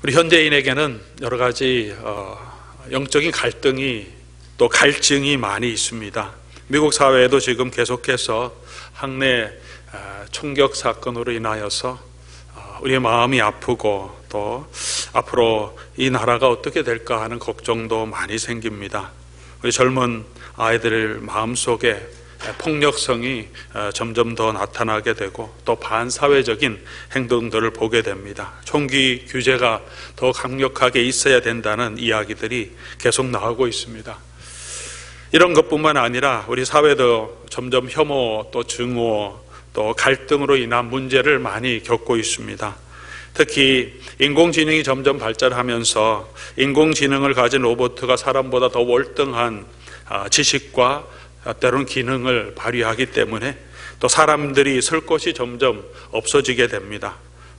우리 현대인에게는 여러 가지 영적인 갈등이 또 갈증이 많이 있습니다. 미국 사회에도 지금 계속해서 학내 총격 사건으로 인하여서 우리의 마음이 아프고 또 앞으로 이 나라가 어떻게 될까 하는 걱정도 많이 생깁니다. 우리 젊은 아이들 마음속에 폭력성이 점점 더 나타나게 되고 또 반사회적인 행동들을 보게 됩니다. 총기 규제가 더 강력하게 있어야 된다는 이야기들이 계속 나오고 있습니다. 이런 것뿐만 아니라 우리 사회도 점점 혐오 또 증오 또 갈등으로 인한 문제를 많이 겪고 있습니다. 특히 인공지능이 점점 발전하면서 인공지능을 가진 로봇가 사람보다 더 월등한 지식과 때로는 기능을 발휘하기 때문에 또 사람들이 설 곳이 점점 없어지게 됩니다.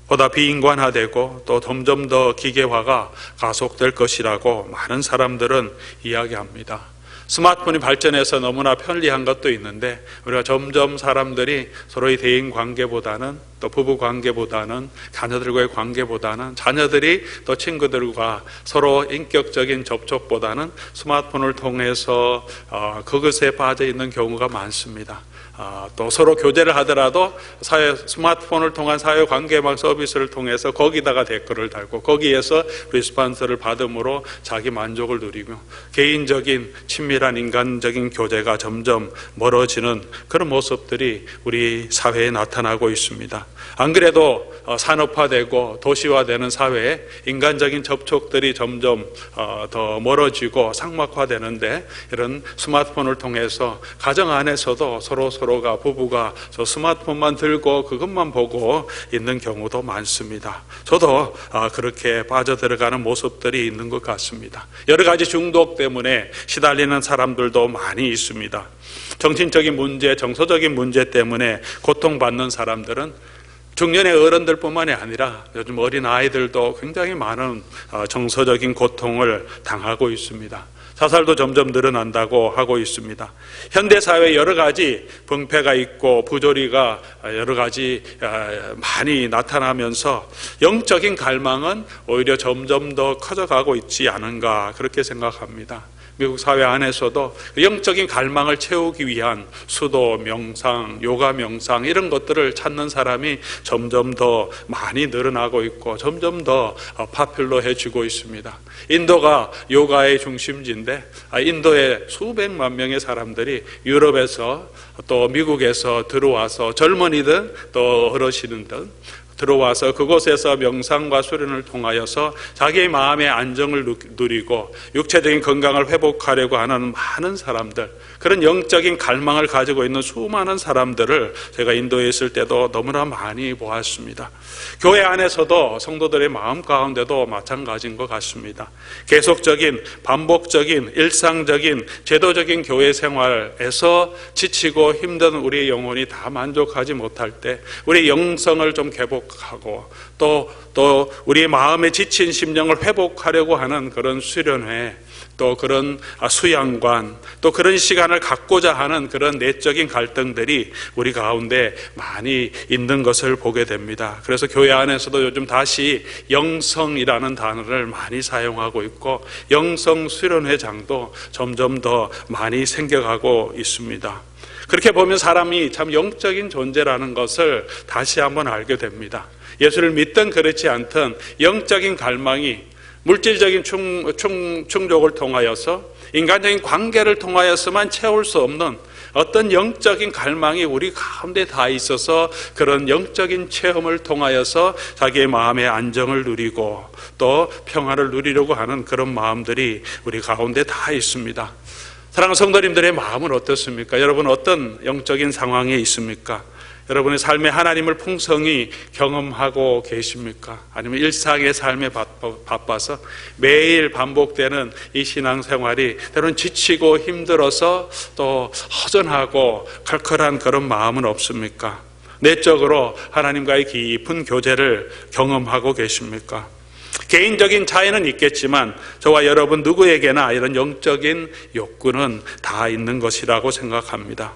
보다 비인간화되고 또 점점 더 기계화가 가속될 것이라고 많은 사람들은 이야기합니다. 스마트폰이 발전해서 너무나 편리한 것도 있는데 우리가 점점 사람들이 서로의 대인 관계보다는 또 부부 관계보다는 자녀들과의 관계보다는 자녀들이 또 친구들과 서로 인격적인 접촉보다는 스마트폰을 통해서 그것에 빠져 있는 경우가 많습니다. 또 서로 교제를 하더라도 스마트폰을 통한 사회관계망 서비스를 통해서 거기다가 댓글을 달고 거기에서 리스폰스를 받음으로 자기 만족을 누리며 개인적인 친밀한 인간적인 교제가 점점 멀어지는 그런 모습들이 우리 사회에 나타나고 있습니다. 안 그래도 산업화되고 도시화되는 사회에 인간적인 접촉들이 점점 더 멀어지고 상막화되는데 이런 스마트폰을 통해서 가정 안에서도 서로가 부부가 저 스마트폰만 들고 그것만 보고 있는 경우도 많습니다. 저도 그렇게 빠져들어가는 모습들이 있는 것 같습니다. 여러 가지 중독 때문에 시달리는 사람들도 많이 있습니다. 정신적인 문제, 정서적인 문제 때문에 고통받는 사람들은 중년의 어른들뿐만이 아니라 요즘 어린 아이들도 굉장히 많은 정서적인 고통을 당하고 있습니다. 자살도 점점 늘어난다고 하고 있습니다. 현대사회에 여러 가지 병폐가 있고 부조리가 여러 가지 많이 나타나면서 영적인 갈망은 오히려 점점 더 커져가고 있지 않은가 그렇게 생각합니다. 미국 사회 안에서도 영적인 갈망을 채우기 위한 수도, 명상, 요가 명상 이런 것들을 찾는 사람이 점점 더 많이 늘어나고 있고 점점 더 파퓰러해지고 있습니다. 인도가 요가의 중심지인데 인도에 수백만 명의 사람들이 유럽에서 또 미국에서 들어와서 젊은이든 또 어르신이든 들어와서 그곳에서 명상과 수련을 통하여서 자기의 마음의 안정을 누리고 육체적인 건강을 회복하려고 하는 많은 사람들, 그런 영적인 갈망을 가지고 있는 수많은 사람들을 제가 인도에 있을 때도 너무나 많이 보았습니다. 교회 안에서도 성도들의 마음 가운데도 마찬가지인 것 같습니다. 계속적인 반복적인 일상적인 제도적인 교회 생활에서 지치고 힘든 우리의 영혼이 다 만족하지 못할 때 우리의 영성을 좀 회복하고 또 우리의 마음에 지친 심령을 회복하려고 하는 그런 수련회, 또 그런 수양관, 또 그런 시간을 갖고자 하는 그런 내적인 갈등들이 우리 가운데 많이 있는 것을 보게 됩니다. 그래서 교회 안에서도 요즘 다시 영성이라는 단어를 많이 사용하고 있고 영성 수련회장도 점점 더 많이 생겨가고 있습니다. 그렇게 보면 사람이 참 영적인 존재라는 것을 다시 한번 알게 됩니다. 예수를 믿든 그렇지 않든 영적인 갈망이 물질적인 충족을 통하여서 인간적인 관계를 통하여서만 채울 수 없는 어떤 영적인 갈망이 우리 가운데 다 있어서 그런 영적인 체험을 통하여서 자기의 마음의 안정을 누리고 또 평화를 누리려고 하는 그런 마음들이 우리 가운데 다 있습니다. 사랑하는 성도님들의 마음은 어떻습니까? 여러분 어떤 영적인 상황에 있습니까? 여러분의 삶에 하나님을 풍성히 경험하고 계십니까? 아니면 일상의 삶에 바빠서 매일 반복되는 이 신앙생활이 때로는 지치고 힘들어서 또 허전하고 칼칼한 그런 마음은 없습니까? 내적으로 하나님과의 깊은 교제를 경험하고 계십니까? 개인적인 차이는 있겠지만 저와 여러분 누구에게나 이런 영적인 욕구는 다 있는 것이라고 생각합니다.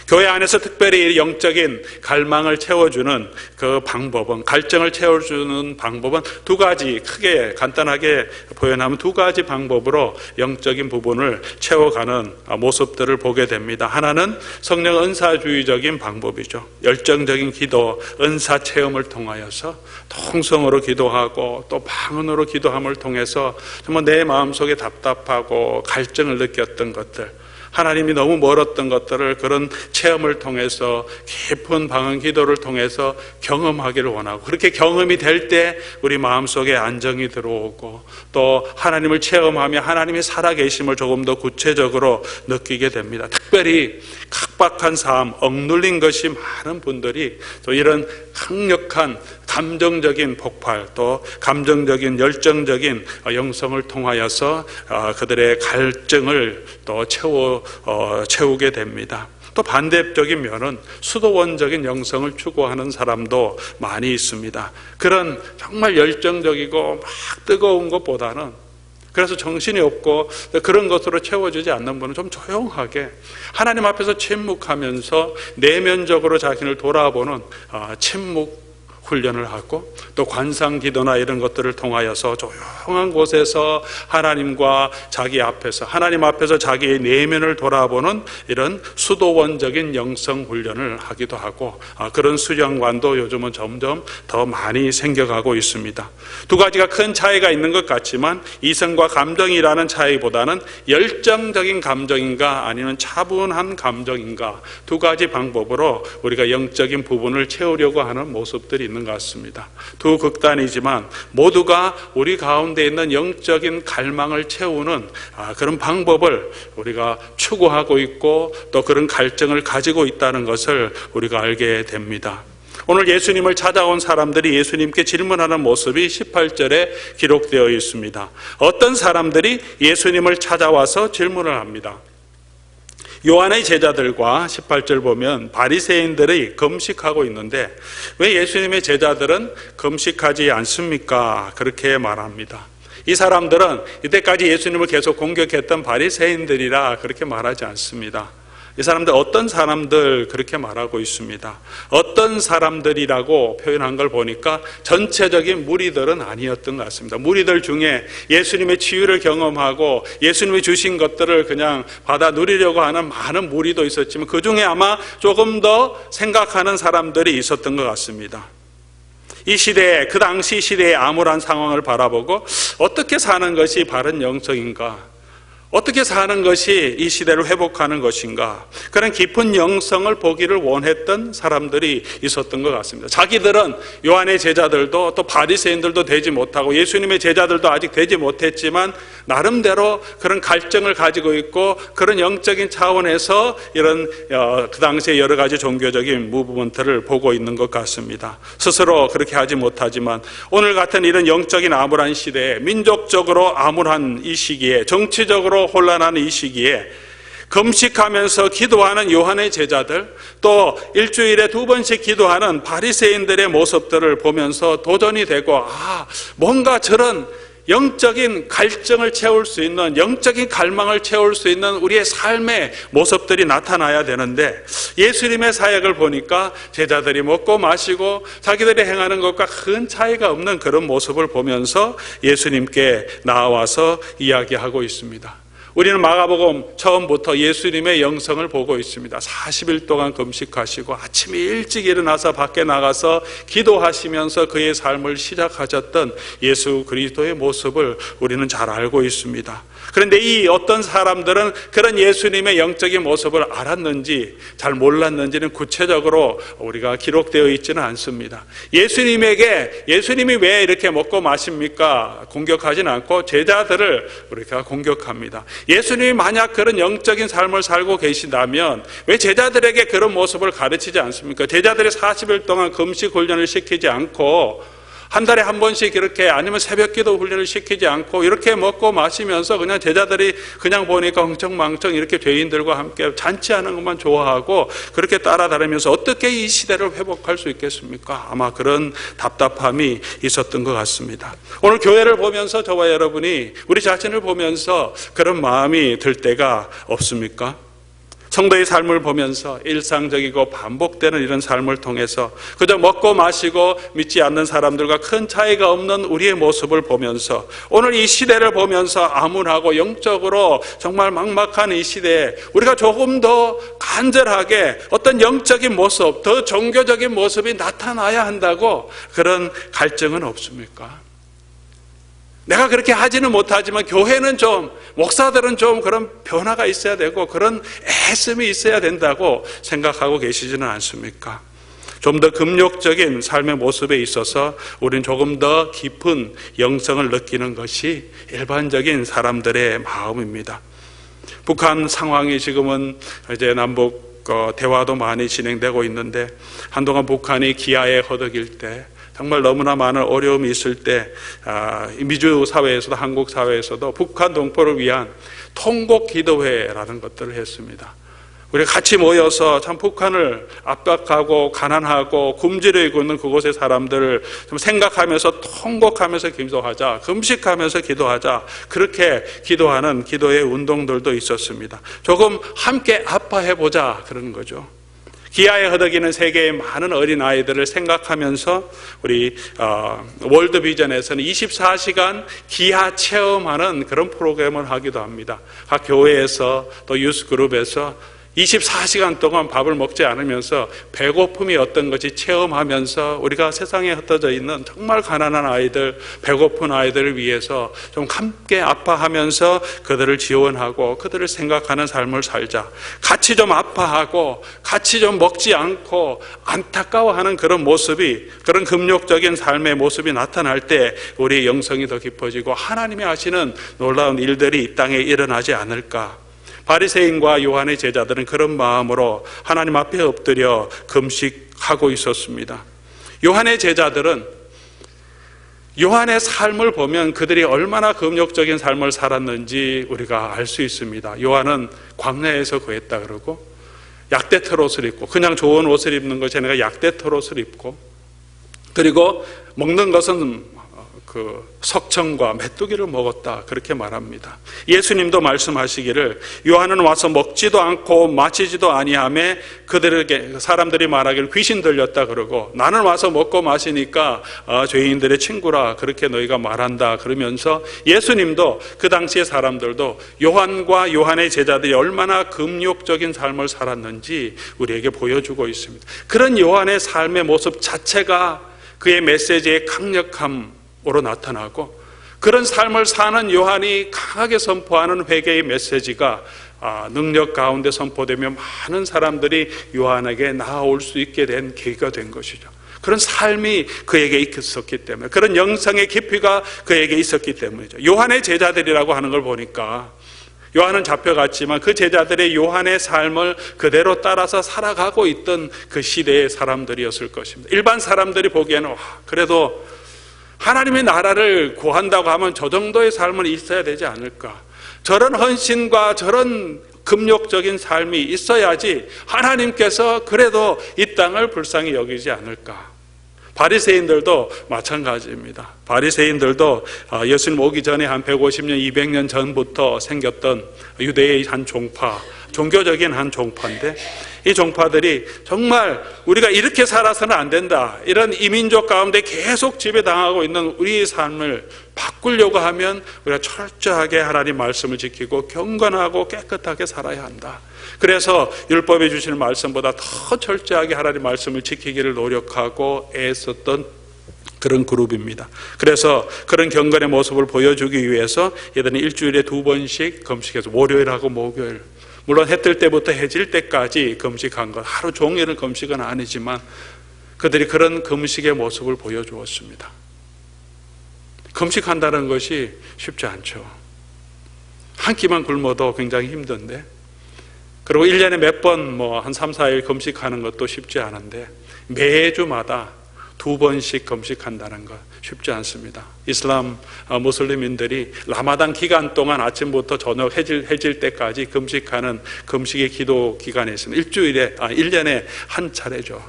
교회 안에서 특별히 영적인 갈망을 채워주는 그 방법은, 갈증을 채워주는 방법은 두 가지, 크게 간단하게 표현하면 두 가지 방법으로 영적인 부분을 채워가는 모습들을 보게 됩니다. 하나는 성령 은사주의적인 방법이죠. 열정적인 기도, 은사 체험을 통하여서 통성으로 기도하고 또 방언으로 기도함을 통해서 정말 내 마음속에 답답하고 갈증을 느꼈던 것들, 하나님이 너무 멀었던 것들을 그런 체험을 통해서 깊은 방언 기도를 통해서 경험하기를 원하고, 그렇게 경험이 될 때 우리 마음속에 안정이 들어오고 또 하나님을 체험하며 하나님이 살아계심을 조금 더 구체적으로 느끼게 됩니다. 특별히 각박한 삶, 억눌린 것이 많은 분들이 또 이런 강력한 감정적인 폭발, 또 감정적인 열정적인 영성을 통하여서 그들의 갈증을 또 채우게 됩니다. 또 반대적인 면은 수도원적인 영성을 추구하는 사람도 많이 있습니다. 그런 정말 열정적이고 막 뜨거운 것보다는, 그래서 정신이 없고 그런 것으로 채워지지 않는 분은 좀 조용하게 하나님 앞에서 침묵하면서 내면적으로 자신을 돌아보는 침묵 훈련을 하고, 또 관상기도나 이런 것들을 통하여서 조용한 곳에서 하나님과 자기 앞에서, 하나님 앞에서 자기의 내면을 돌아보는 이런 수도원적인 영성 훈련을 하기도 하고, 그런 수련관도 요즘은 점점 더 많이 생겨가고 있습니다. 두 가지가 큰 차이가 있는 것 같지만 이성과 감정이라는 차이보다는 열정적인 감정인가 아니면 차분한 감정인가, 두 가지 방법으로 우리가 영적인 부분을 채우려고 하는 모습들이 있는 것 같습니다. 두 극단이지만 모두가 우리 가운데 있는 영적인 갈망을 채우는 그런 방법을 우리가 추구하고 있고 또 그런 갈증을 가지고 있다는 것을 우리가 알게 됩니다. 오늘 예수님을 찾아온 사람들이 예수님께 질문하는 모습이 18절에 기록되어 있습니다. 어떤 사람들이 예수님을 찾아와서 질문을 합니다. 요한의 제자들과 18절 보면 바리새인들이 금식하고 있는데 왜 예수님의 제자들은 금식하지 않습니까? 그렇게 말합니다. 이 사람들은 이때까지 예수님을 계속 공격했던 바리새인들이라 그렇게 말하지 않습니다. 이 사람들 어떤 사람들 그렇게 말하고 있습니다. 어떤 사람들이라고 표현한 걸 보니까 전체적인 무리들은 아니었던 것 같습니다. 무리들 중에 예수님의 치유를 경험하고 예수님이 주신 것들을 그냥 받아 누리려고 하는 많은 무리도 있었지만 그 중에 아마 조금 더 생각하는 사람들이 있었던 것 같습니다. 이 시대에, 그 당시 시대의 암울한 상황을 바라보고 어떻게 사는 것이 바른 영성인가, 어떻게 사는 것이 이 시대를 회복하는 것인가, 그런 깊은 영성을 보기를 원했던 사람들이 있었던 것 같습니다. 자기들은 요한의 제자들도 또 바리새인들도 되지 못하고 예수님의 제자들도 아직 되지 못했지만 나름대로 그런 갈증을 가지고 있고 그런 영적인 차원에서 이런 그 당시에 여러 가지 종교적인 무브먼트를 보고 있는 것 같습니다. 스스로 그렇게 하지 못하지만 오늘 같은 이런 영적인 암울한 시대에, 민족적으로 암울한 이 시기에, 정치적으로 혼란한 이 시기에 금식하면서 기도하는 요한의 제자들, 또 일주일에 2번씩 기도하는 바리새인들의 모습들을 보면서 도전이 되고, 뭔가 저런 영적인 갈증을 채울 수 있는, 영적인 갈망을 채울 수 있는 우리의 삶의 모습들이 나타나야 되는데, 예수님의 사역을 보니까 제자들이 먹고 마시고 자기들이 행하는 것과 큰 차이가 없는 그런 모습을 보면서 예수님께 나와서 이야기하고 있습니다. 우리는 마가복음 처음부터 예수님의 영성을 보고 있습니다. 40일 동안 금식하시고 아침에 일찍 일어나서 밖에 나가서 기도하시면서 그의 삶을 시작하셨던 예수 그리스도의 모습을 우리는 잘 알고 있습니다. 그런데 이 어떤 사람들은 그런 예수님의 영적인 모습을 알았는지 잘 몰랐는지는 구체적으로 우리가 기록되어 있지는 않습니다. 예수님이 왜 이렇게 먹고 마십니까? 공격하지는 않고 제자들을 우리가 공격합니다. 예수님이 만약 그런 영적인 삶을 살고 계신다면 왜 제자들에게 그런 모습을 가르치지 않습니까? 제자들이 40일 동안 금식 훈련을 시키지 않고 한 달에 한 번씩 이렇게, 아니면 새벽기도 훈련을 시키지 않고 이렇게 먹고 마시면서 그냥 제자들이 그냥 보니까 흥청망청 이렇게 죄인들과 함께 잔치하는 것만 좋아하고 그렇게 따라다니면서 어떻게 이 시대를 회복할 수 있겠습니까? 아마 그런 답답함이 있었던 것 같습니다. 오늘 교회를 보면서 저와 여러분이 우리 자신을 보면서 그런 마음이 들 때가 없습니까? 성도의 삶을 보면서 일상적이고 반복되는 이런 삶을 통해서 그저 먹고 마시고 믿지 않는 사람들과 큰 차이가 없는 우리의 모습을 보면서 오늘 이 시대를 보면서 암울하고 영적으로 정말 막막한 이 시대에 우리가 조금 더 간절하게 어떤 영적인 모습, 더 종교적인 모습이 나타나야 한다고 그런 갈증은 없습니까? 내가 그렇게 하지는 못하지만 교회는 좀, 목사들은 좀 그런 변화가 있어야 되고 그런 애씀이 있어야 된다고 생각하고 계시지는 않습니까? 좀 더 금욕적인 삶의 모습에 있어서 우리는 조금 더 깊은 영성을 느끼는 것이 일반적인 사람들의 마음입니다. 북한 상황이 지금은 이제 남북 대화도 많이 진행되고 있는데 한동안 북한이 기아에 허덕일 때 정말 너무나 많은 어려움이 있을 때 미주 사회에서도 한국 사회에서도 북한 동포를 위한 통곡 기도회라는 것들을 했습니다. 우리 같이 모여서 참 북한을 압박하고 가난하고 굶주리고 있는 그곳의 사람들을 좀 생각하면서 통곡하면서 기도하자, 금식하면서 기도하자, 그렇게 기도하는 기도의 운동들도 있었습니다. 조금 함께 아파해보자 그러는 거죠. 기아에 허덕이는 세계의 많은 어린아이들을 생각하면서 우리 월드비전에서는 24시간 기아 체험하는 그런 프로그램을 하기도 합니다. 각 교회에서 또 유스그룹에서 24시간 동안 밥을 먹지 않으면서 배고픔이 어떤 것이 체험하면서 우리가 세상에 흩어져 있는 정말 가난한 아이들, 배고픈 아이들을 위해서 좀 함께 아파하면서 그들을 지원하고 그들을 생각하는 삶을 살자. 같이 좀 아파하고 같이 좀 먹지 않고 안타까워하는 그런 모습이, 그런 금욕적인 삶의 모습이 나타날 때 우리의 영성이 더 깊어지고 하나님이 하시는 놀라운 일들이 이 땅에 일어나지 않을까. 바리새인과 요한의 제자들은 그런 마음으로 하나님 앞에 엎드려 금식하고 있었습니다. 요한의 제자들은 요한의 삶을 보면 그들이 얼마나 금욕적인 삶을 살았는지 우리가 알 수 있습니다. 요한은 광야에서 구했다 그러고 약대털 옷을 입고, 그냥 좋은 옷을 입는 것이 아니라 약대털 옷을 입고, 그리고 먹는 것은 그 석청과 메뚜기를 먹었다 그렇게 말합니다. 예수님도 말씀하시기를 요한은 와서 먹지도 않고 마시지도 아니하며 그들에게 사람들이 말하기를 귀신 들렸다 그러고 나는 와서 먹고 마시니까 죄인들의 친구라 그렇게 너희가 말한다 그러면서 예수님도 그 당시의 사람들도 요한과 요한의 제자들이 얼마나 금욕적인 삶을 살았는지 우리에게 보여주고 있습니다. 그런 요한의 삶의 모습 자체가 그의 메시지의 강력함 으로 나타나고, 그런 삶을 사는 요한이 강하게 선포하는 회개의 메시지가 능력 가운데 선포되며 많은 사람들이 요한에게 나아올 수 있게 된 계기가 된 것이죠. 그런 삶이 그에게 있었기 때문에, 그런 영성의 깊이가 그에게 있었기 때문이죠. 요한의 제자들이라고 하는 걸 보니까 요한은 잡혀갔지만 그 제자들의 요한의 삶을 그대로 따라서 살아가고 있던 그 시대의 사람들이었을 것입니다. 일반 사람들이 보기에는 그래도 하나님의 나라를 구한다고 하면 저 정도의 삶은 있어야 되지 않을까, 저런 헌신과 저런 금욕적인 삶이 있어야지 하나님께서 그래도 이 땅을 불쌍히 여기지 않을까. 바리새인들도 마찬가지입니다. 바리새인들도 예수님 오기 전에 한 150년, 200년 전부터 생겼던 유대의 한 종파, 종교적인 한 종파인데, 이 종파들이 정말 우리가 이렇게 살아서는 안 된다, 이런 이민족 가운데 계속 지배당하고 있는 우리의 삶을 바꾸려고 하면 우리가 철저하게 하나님 말씀을 지키고 경건하고 깨끗하게 살아야 한다. 그래서 율법에 주시는 말씀보다 더 철저하게 하나님 말씀을 지키기를 노력하고 애썼던 그런 그룹입니다. 그래서 그런 경건의 모습을 보여주기 위해서 얘들은 일주일에 2번씩 금식해서 월요일하고 목요일, 물론 해 뜰 때부터 해질 때까지 금식한 것, 하루 종일은 금식은 아니지만 그들이 그런 금식의 모습을 보여주었습니다. 금식한다는 것이 쉽지 않죠. 한 끼만 굶어도 굉장히 힘든데, 그리고 1년에 몇 번 한 3, 4일 금식하는 것도 쉽지 않은데 매주마다 2번씩 금식한다는 것 쉽지 않습니다. 이슬람 무슬림인들이 라마단 기간 동안 아침부터 저녁 해질 때까지 금식하는 금식의 기도 기간이 있습니다. 1년에 한 차례죠.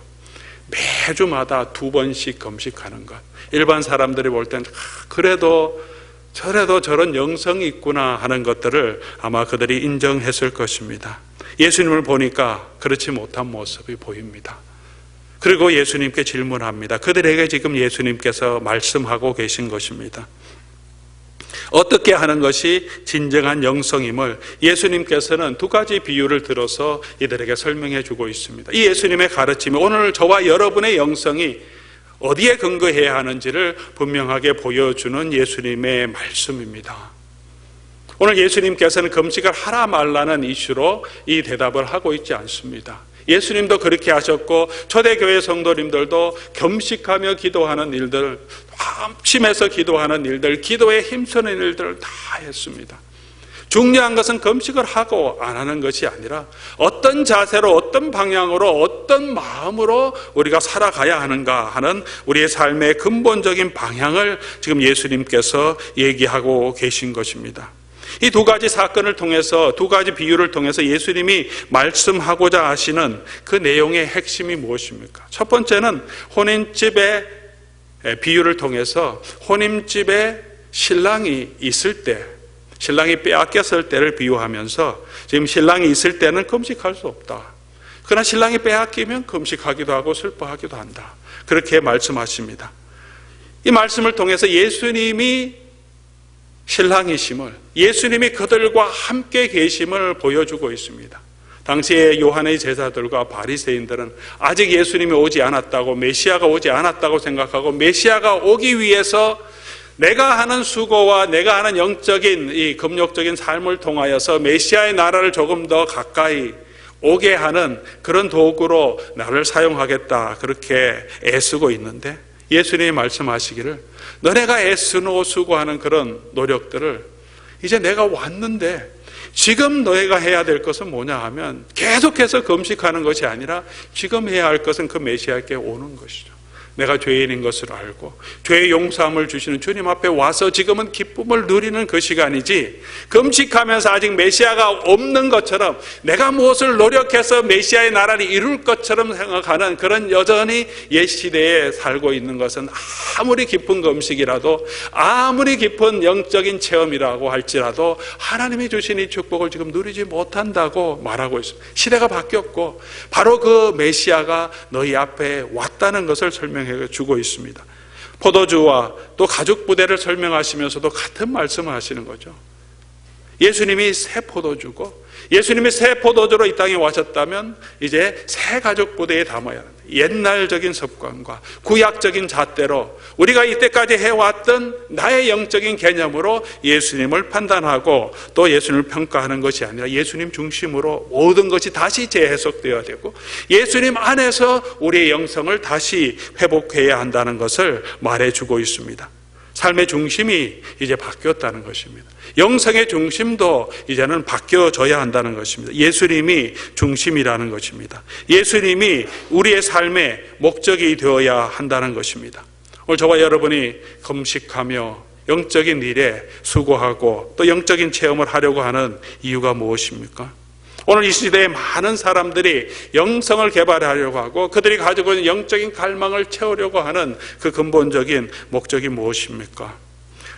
매주마다 2번씩 금식하는 것. 일반 사람들이 볼 때는 그래도 저래도 저런 영성이 있구나 하는 것들을 아마 그들이 인정했을 것입니다. 예수님을 보니까 그렇지 못한 모습이 보입니다. 그리고 예수님께 질문합니다. 그들에게 지금 예수님께서 말씀하고 계신 것입니다. 어떻게 하는 것이 진정한 영성임을 예수님께서는 두 가지 비유를 들어서 이들에게 설명해 주고 있습니다. 이 예수님의 가르침이 오늘 저와 여러분의 영성이 어디에 근거해야 하는지를 분명하게 보여주는 예수님의 말씀입니다. 오늘 예수님께서는 금식을 하라 말라는 이슈로 이 대답을 하고 있지 않습니다. 예수님도 그렇게 하셨고 초대교회 성도님들도 겸식하며 기도하는 일들, 합심해서 기도하는 일들, 기도에 힘쓰는 일들을 다 했습니다. 중요한 것은 금식을 하고 안 하는 것이 아니라 어떤 자세로, 어떤 방향으로, 어떤 마음으로 우리가 살아가야 하는가 하는 우리의 삶의 근본적인 방향을 지금 예수님께서 얘기하고 계신 것입니다. 이 두 가지 사건을 통해서, 두 가지 비유를 통해서 예수님이 말씀하고자 하시는 그 내용의 핵심이 무엇입니까? 첫 번째는 혼인집의 비유를 통해서 혼인집에 신랑이 있을 때, 신랑이 빼앗겼을 때를 비유하면서 지금 신랑이 있을 때는 금식할 수 없다. 그러나 신랑이 빼앗기면 금식하기도 하고 슬퍼하기도 한다. 그렇게 말씀하십니다. 이 말씀을 통해서 예수님이 신랑이심을, 예수님이 그들과 함께 계심을 보여주고 있습니다. 당시에 요한의 제자들과 바리새인들은 아직 예수님이 오지 않았다고, 메시아가 오지 않았다고 생각하고 메시아가 오기 위해서 내가 하는 수고와 내가 하는 영적인 이 금욕적인 삶을 통하여서 메시아의 나라를 조금 더 가까이 오게 하는 그런 도구로 나를 사용하겠다, 그렇게 애쓰고 있는데 예수님이 말씀하시기를 너네가 애쓰고 수고하는 그런 노력들을 이제 내가 왔는데 지금 너희가 해야 될 것은 뭐냐 하면 계속해서 금식하는 것이 아니라 지금 해야 할 것은 그 메시아께 오는 것이죠. 내가 죄인인 것을 알고 죄의 용서함을 주시는 주님 앞에 와서 지금은 기쁨을 누리는 그 시간이지, 금식하면서 아직 메시아가 없는 것처럼 내가 무엇을 노력해서 메시아의 나라를 이룰 것처럼 생각하는 그런 여전히 옛 시대에 살고 있는 것은 아무리 깊은 금식이라도, 아무리 깊은 영적인 체험이라고 할지라도 하나님이 주신 이 축복을 지금 누리지 못한다고 말하고 있습니다. 시대가 바뀌었고 바로 그 메시아가 너희 앞에 왔다는 것을 설명해 주고 있습니다. 포도주와 또 가죽 부대를 설명하시면서도 같은 말씀을 하시는 거죠. 예수님이 새 포도주고 예수님이 새 포도주로 이 땅에 와셨다면 이제 새 가죽 부대에 담아야 합니다. 옛날적인 습관과 구약적인 잣대로 우리가 이때까지 해왔던 나의 영적인 개념으로 예수님을 판단하고 또 예수님을 평가하는 것이 아니라 예수님 중심으로 모든 것이 다시 재해석되어야 되고 예수님 안에서 우리의 영성을 다시 회복해야 한다는 것을 말해주고 있습니다. 삶의 중심이 이제 바뀌었다는 것입니다. 영성의 중심도 이제는 바뀌어져야 한다는 것입니다. 예수님이 중심이라는 것입니다. 예수님이 우리의 삶의 목적이 되어야 한다는 것입니다. 오늘 저와 여러분이 금식하며 영적인 일에 수고하고 또 영적인 체험을 하려고 하는 이유가 무엇입니까? 오늘 이 시대에 많은 사람들이 영성을 개발하려고 하고 그들이 가지고 있는 영적인 갈망을 채우려고 하는 그 근본적인 목적이 무엇입니까?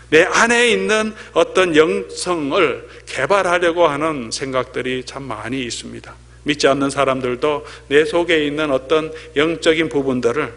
내 안에 있는 어떤 영성을 개발하려고 하는 생각들이 참 많이 있습니다. 믿지 않는 사람들도 내 속에 있는 어떤 영적인 부분들을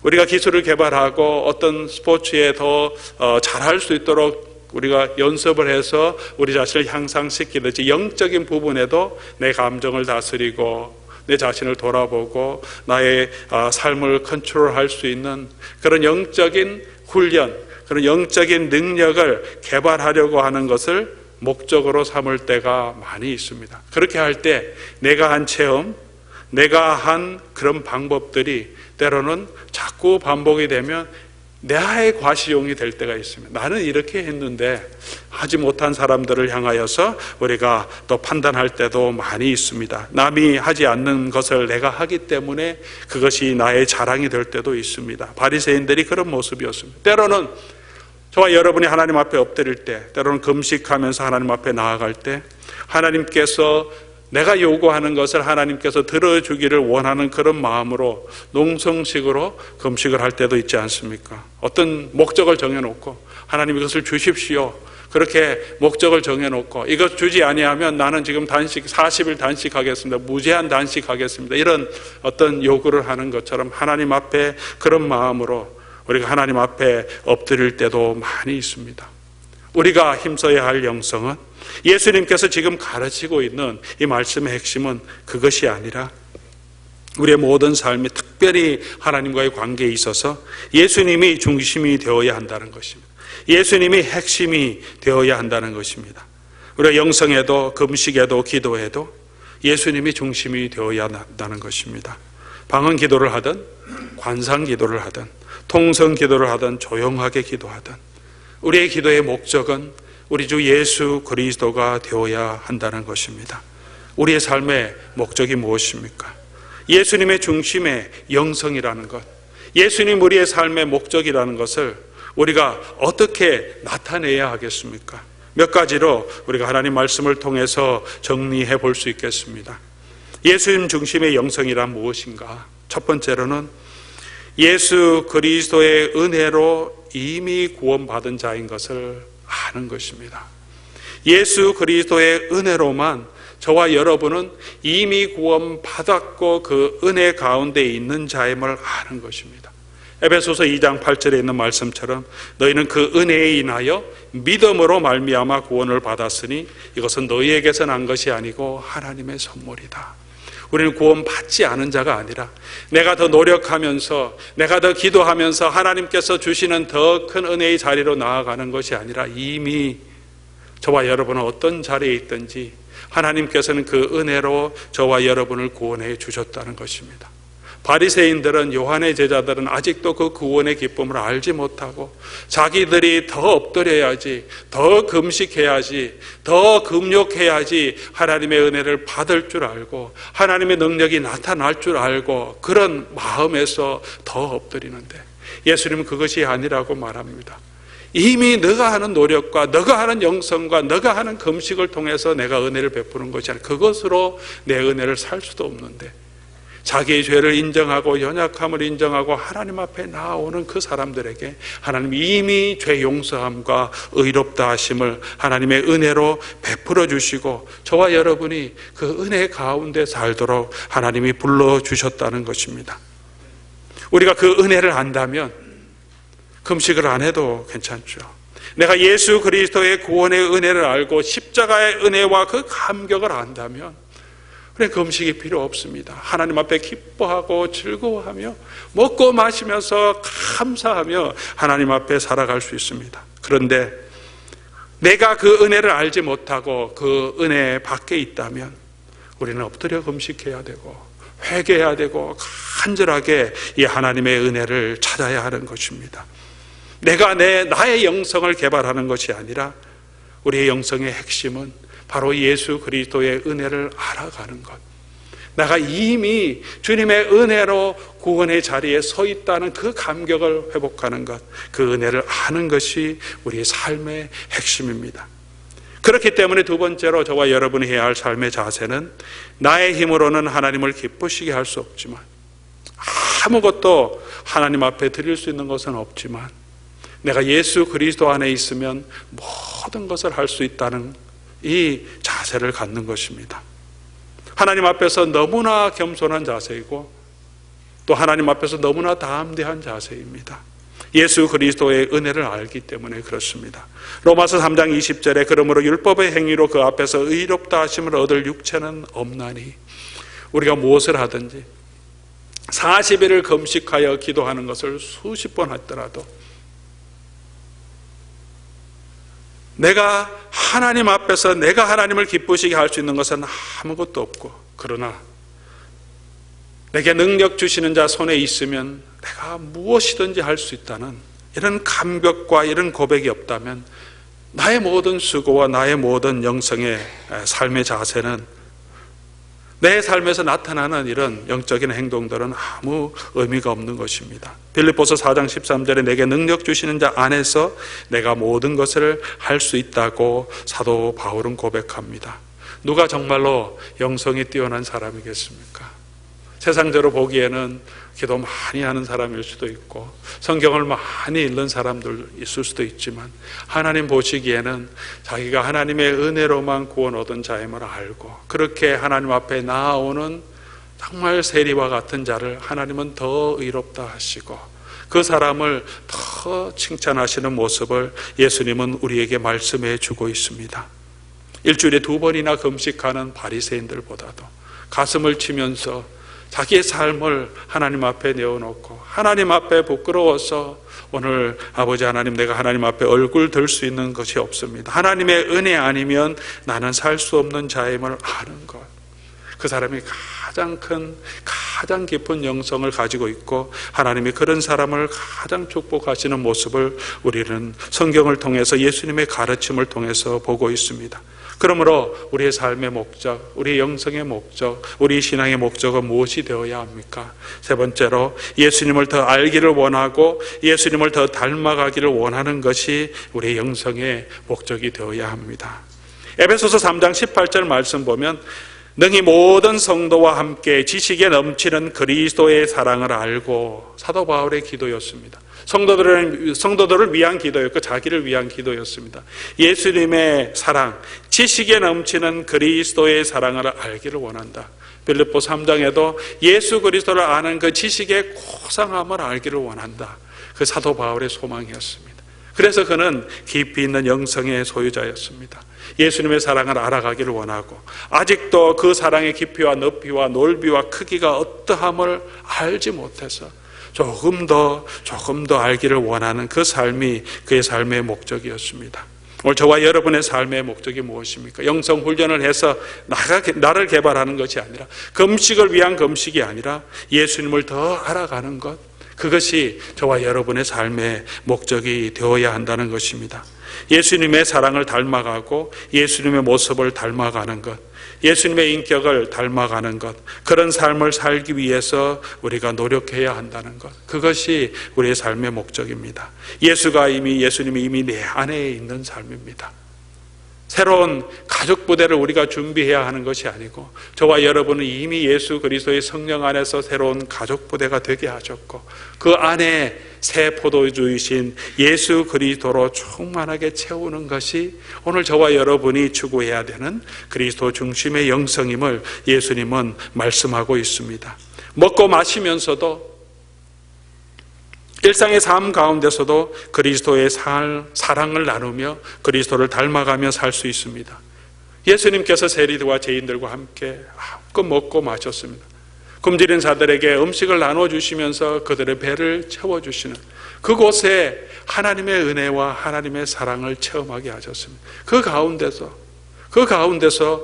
우리가 기술을 개발하고 어떤 스포츠에 더 잘할 수 있도록 우리가 연습을 해서 우리 자신을 향상시키듯이 영적인 부분에도 내 감정을 다스리고 내 자신을 돌아보고 나의 삶을 컨트롤할 수 있는 그런 영적인 훈련, 그런 영적인 능력을 개발하려고 하는 것을 목적으로 삼을 때가 많이 있습니다. 그렇게 할 때 내가 한 체험, 내가 한 그런 방법들이 때로는 자꾸 반복이 되면 나의 과시용이 될 때가 있습니다. 나는 이렇게 했는데 하지 못한 사람들을 향하여서 우리가 또 판단할 때도 많이 있습니다. 남이 하지 않는 것을 내가 하기 때문에 그것이 나의 자랑이 될 때도 있습니다. 바리새인들이 그런 모습이었습니다. 때로는 저와 여러분이 하나님 앞에 엎드릴 때, 때로는 금식하면서 하나님 앞에 나아갈 때 하나님께서 내가 요구하는 것을 하나님께서 들어주기를 원하는 그런 마음으로 농성식으로 금식을 할 때도 있지 않습니까? 어떤 목적을 정해놓고 하나님 이것을 주십시오. 그렇게 목적을 정해놓고 이것 주지 아니하면 나는 지금 단식 40일 단식하겠습니다. 무제한 단식하겠습니다. 이런 어떤 요구를 하는 것처럼 하나님 앞에 그런 마음으로 우리가 하나님 앞에 엎드릴 때도 많이 있습니다. 우리가 힘써야 할 영성은 예수님께서 지금 가르치고 있는 이 말씀의 핵심은 그것이 아니라 우리의 모든 삶이 특별히 하나님과의 관계에 있어서 예수님이 중심이 되어야 한다는 것입니다. 예수님이 핵심이 되어야 한다는 것입니다. 우리가 영성에도 금식에도 기도에도 예수님이 중심이 되어야 한다는 것입니다. 방언 기도를 하든 관상 기도를 하든 통성 기도를 하든 조용하게 기도하든 우리의 기도의 목적은 우리 주 예수 그리스도가 되어야 한다는 것입니다. 우리의 삶의 목적이 무엇입니까? 예수님의 중심의 영성이라는 것, 예수님 우리의 삶의 목적이라는 것을 우리가 어떻게 나타내야 하겠습니까? 몇 가지로 우리가 하나님 말씀을 통해서 정리해 볼 수 있겠습니다. 예수님 중심의 영성이란 무엇인가? 첫 번째로는 예수 그리스도의 은혜로 이미 구원받은 자인 것을 아는 것입니다. 예수 그리스도의 은혜로만 저와 여러분은 이미 구원받았고 그 은혜 가운데 있는 자임을 아는 것입니다. 에베소서 2장 8절에 있는 말씀처럼 너희는 그 은혜에 인하여 믿음으로 말미암아 구원을 받았으니 이것은 너희에게서 난 것이 아니고 하나님의 선물이다. 우리는 구원받지 않은 자가 아니라 내가 더 노력하면서 내가 더 기도하면서 하나님께서 주시는 더 큰 은혜의 자리로 나아가는 것이 아니라 이미 저와 여러분은 어떤 자리에 있든지 하나님께서는 그 은혜로 저와 여러분을 구원해 주셨다는 것입니다. 바리새인들은 요한의 제자들은 아직도 그 구원의 기쁨을 알지 못하고 자기들이 더 엎드려야지, 더 금식해야지, 더 금욕해야지 하나님의 은혜를 받을 줄 알고 하나님의 능력이 나타날 줄 알고 그런 마음에서 더 엎드리는데 예수님은 그것이 아니라고 말합니다. 이미 너가 하는 노력과 너가 하는 영성과 너가 하는 금식을 통해서 내가 은혜를 베푸는 것이 아니라 그것으로 내 은혜를 살 수도 없는데 자기의 죄를 인정하고 연약함을 인정하고 하나님 앞에 나오는 그 사람들에게 하나님이 이미 죄 용서함과 의롭다 하심을 하나님의 은혜로 베풀어 주시고 저와 여러분이 그 은혜 가운데 살도록 하나님이 불러주셨다는 것입니다. 우리가 그 은혜를 안다면 금식을 안 해도 괜찮죠. 내가 예수 그리스도의 구원의 은혜를 알고 십자가의 은혜와 그 감격을 안다면 그래 금식이 필요 없습니다. 하나님 앞에 기뻐하고 즐거워하며 먹고 마시면서 감사하며 하나님 앞에 살아갈 수 있습니다. 그런데 내가 그 은혜를 알지 못하고 그 은혜 밖에 있다면 우리는 엎드려 금식해야 되고 회개해야 되고 간절하게 이 하나님의 은혜를 찾아야 하는 것입니다. 내가 나의 영성을 개발하는 것이 아니라 우리의 영성의 핵심은 바로 예수 그리스도의 은혜를 알아가는 것. 내가 이미 주님의 은혜로 구원의 자리에 서 있다는 그 감격을 회복하는 것, 그 은혜를 아는 것이 우리의 삶의 핵심입니다. 그렇기 때문에 두 번째로 저와 여러분이 해야 할 삶의 자세는 나의 힘으로는 하나님을 기쁘시게 할 수 없지만 아무것도 하나님 앞에 드릴 수 있는 것은 없지만 내가 예수 그리스도 안에 있으면 모든 것을 할 수 있다는 이 자세를 갖는 것입니다. 하나님 앞에서 너무나 겸손한 자세이고 또 하나님 앞에서 너무나 담대한 자세입니다. 예수 그리스도의 은혜를 알기 때문에 그렇습니다. 로마서 3장 20절에 그러므로 율법의 행위로 그 앞에서 의롭다 하심을 얻을 육체는 없나니 우리가 무엇을 하든지 40일을 금식하여 기도하는 것을 수십 번 했더라도 내가 하나님 앞에서 내가 하나님을 기쁘시게 할 수 있는 것은 아무것도 없고 그러나 내게 능력 주시는 자 손에 있으면 내가 무엇이든지 할 수 있다는 이런 감격과 이런 고백이 없다면 나의 모든 수고와 나의 모든 영성의 삶의 자세는 내 삶에서 나타나는 이런 영적인 행동들은 아무 의미가 없는 것입니다. 빌립보서 4장 13절에 내게 능력 주시는 자 안에서 내가 모든 것을 할 수 있다고 사도 바울은 고백합니다. 누가 정말로 영성이 뛰어난 사람이겠습니까? 세상적으로 보기에는 기도 많이 하는 사람일 수도 있고 성경을 많이 읽는 사람들 있을 수도 있지만 하나님 보시기에는 자기가 하나님의 은혜로만 구원 얻은 자임을 알고 그렇게 하나님 앞에 나아오는 정말 세리와 같은 자를 하나님은 더 의롭다 하시고 그 사람을 더 칭찬하시는 모습을 예수님은 우리에게 말씀해 주고 있습니다. 일주일에 2번이나 금식하는 바리새인들보다도 가슴을 치면서 자기의 삶을 하나님 앞에 내어놓고 하나님 앞에 부끄러워서 오늘 아버지 하나님, 내가 하나님 앞에 얼굴 들 수 있는 것이 없습니다. 하나님의 은혜 아니면 나는 살 수 없는 자임을 아는 것. 그 사람이 가장 큰, 가장 깊은 영성을 가지고 있고 하나님이 그런 사람을 가장 축복하시는 모습을 우리는 성경을 통해서 예수님의 가르침을 통해서 보고 있습니다. 그러므로 우리의 삶의 목적, 우리의 영성의 목적, 우리 신앙의 목적은 무엇이 되어야 합니까? 세 번째로 예수님을 더 알기를 원하고 예수님을 더 닮아가기를 원하는 것이 우리의 영성의 목적이 되어야 합니다. 에베소서 3장 18절 말씀 보면 능히 모든 성도와 함께 지식에 넘치는 그리스도의 사랑을 알고, 사도 바울의 기도였습니다. 성도들을 위한 기도였고 자기를 위한 기도였습니다. 예수님의 사랑, 지식에 넘치는 그리스도의 사랑을 알기를 원한다. 빌립보 3장에도 예수 그리스도를 아는 그 지식의 고상함을 알기를 원한다. 그 사도 바울의 소망이었습니다. 그래서 그는 깊이 있는 영성의 소유자였습니다. 예수님의 사랑을 알아가기를 원하고 아직도 그 사랑의 깊이와 높이와 넓이와 크기가 어떠함을 알지 못해서 조금 더 알기를 원하는 그 삶이 그의 삶의 목적이었습니다. 오늘 저와 여러분의 삶의 목적이 무엇입니까? 영성 훈련을 해서 나를 개발하는 것이 아니라, 금식을 위한 금식이 아니라 예수님을 더 알아가는 것, 그것이 저와 여러분의 삶의 목적이 되어야 한다는 것입니다. 예수님의 사랑을 닮아가고 예수님의 모습을 닮아가는 것, 예수님의 인격을 닮아가는 것, 그런 삶을 살기 위해서 우리가 노력해야 한다는 것, 그것이 우리의 삶의 목적입니다. 예수님이 이미 내 안에 있는 삶입니다. 새로운 가족 부대를 우리가 준비해야 하는 것이 아니고 저와 여러분은 이미 예수 그리스도의 성령 안에서 새로운 가족 부대가 되게 하셨고 그 안에 새 포도주이신 예수 그리스도로 충만하게 채우는 것이 오늘 저와 여러분이 추구해야 되는 그리스도 중심의 영성임을 예수님은 말씀하고 있습니다. 먹고 마시면서도 일상의 삶 가운데서도 그리스도의 사랑을 나누며 그리스도를 닮아가며 살 수 있습니다. 예수님께서 세리들과 죄인들과 함께 마음껏 먹고 마셨습니다. 굶주린 자들에게 음식을 나눠주시면서 그들의 배를 채워주시는 그곳에 하나님의 은혜와 하나님의 사랑을 체험하게 하셨습니다. 그 가운데서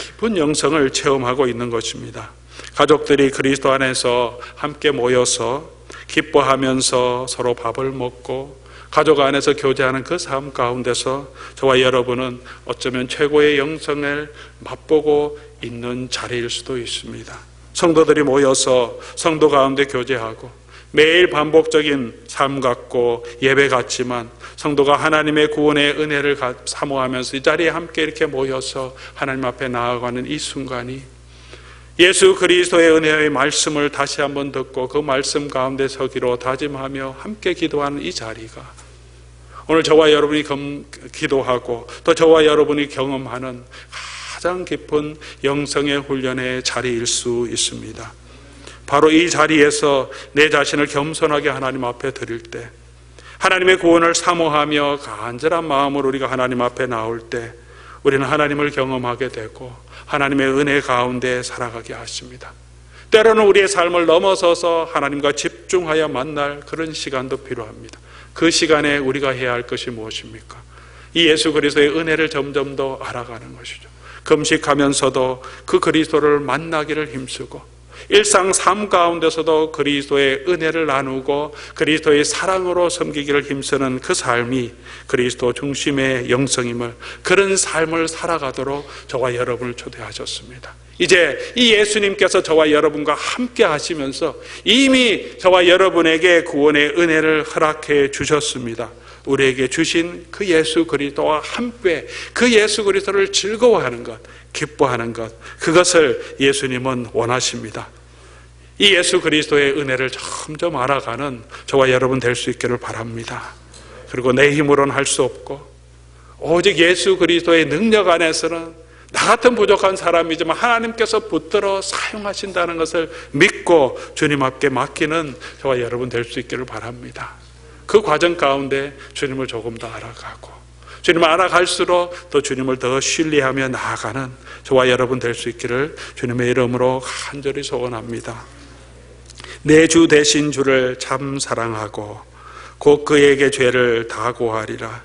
깊은 영성을 체험하고 있는 것입니다. 가족들이 그리스도 안에서 함께 모여서 기뻐하면서 서로 밥을 먹고 가족 안에서 교제하는 그 삶 가운데서 저와 여러분은 어쩌면 최고의 영성을 맛보고 있는 자리일 수도 있습니다. 성도들이 모여서 성도 가운데 교제하고 매일 반복적인 삶 같고 예배 같지만 성도가 하나님의 구원의 은혜를 사모하면서 이 자리에 함께 이렇게 모여서 하나님 앞에 나아가는 이 순간이 예수 그리스도의 은혜의 말씀을 다시 한번 듣고 그 말씀 가운데 서기로 다짐하며 함께 기도하는 이 자리가 오늘 저와 여러분이 기도하고 또 저와 여러분이 경험하는 가장 깊은 영성의 훈련의 자리일 수 있습니다. 바로 이 자리에서 내 자신을 겸손하게 하나님 앞에 드릴 때, 하나님의 구원을 사모하며 간절한 마음으로 우리가 하나님 앞에 나올 때 우리는 하나님을 경험하게 되고 하나님의 은혜 가운데 살아가게 하십니다. 때로는 우리의 삶을 넘어서서 하나님과 집중하여 만날 그런 시간도 필요합니다. 그 시간에 우리가 해야 할 것이 무엇입니까? 이 예수 그리스도의 은혜를 점점 더 알아가는 것이죠. 금식하면서도 그 그리스도를 만나기를 힘쓰고 일상 삶 가운데서도 그리스도의 은혜를 나누고 그리스도의 사랑으로 섬기기를 힘쓰는 그 삶이 그리스도 중심의 영성임을, 그런 삶을 살아가도록 저와 여러분을 초대하셨습니다. 이제 이 예수님께서 저와 여러분과 함께 하시면서 이미 저와 여러분에게 구원의 은혜를 허락해 주셨습니다. 우리에게 주신 그 예수 그리스도와 함께 그 예수 그리스도를 즐거워하는 것, 기뻐하는 것, 그것을 예수님은 원하십니다. 이 예수 그리스도의 은혜를 점점 알아가는 저와 여러분 될 수 있기를 바랍니다. 그리고 내 힘으로는 할 수 없고 오직 예수 그리스도의 능력 안에서는 나 같은 부족한 사람이지만 하나님께서 붙들어 사용하신다는 것을 믿고 주님 앞에 맡기는 저와 여러분 될 수 있기를 바랍니다. 그 과정 가운데 주님을 조금 더 알아가고 주님을 알아갈수록 또 주님을 더 신뢰하며 나아가는 저와 여러분 될 수 있기를 주님의 이름으로 간절히 소원합니다. 내 주 되신 주를 참 사랑하고 곧 그에게 죄를 다 고하리라.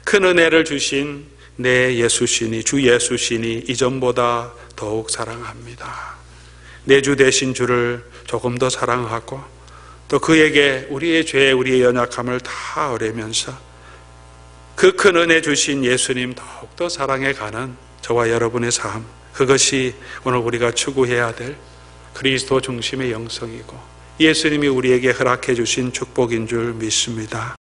큰 은혜를 주신 내 예수시니 주 예수시니 이전보다 더욱 사랑합니다. 내 주 되신 주를 조금 더 사랑하고 또 그에게 우리의 죄, 우리의 연약함을 다 아뢰면서 그 큰 은혜 주신 예수님 더욱더 사랑해 가는 저와 여러분의 삶, 그것이 오늘 우리가 추구해야 될 그리스도 중심의 영성이고 예수님이 우리에게 허락해 주신 축복인 줄 믿습니다.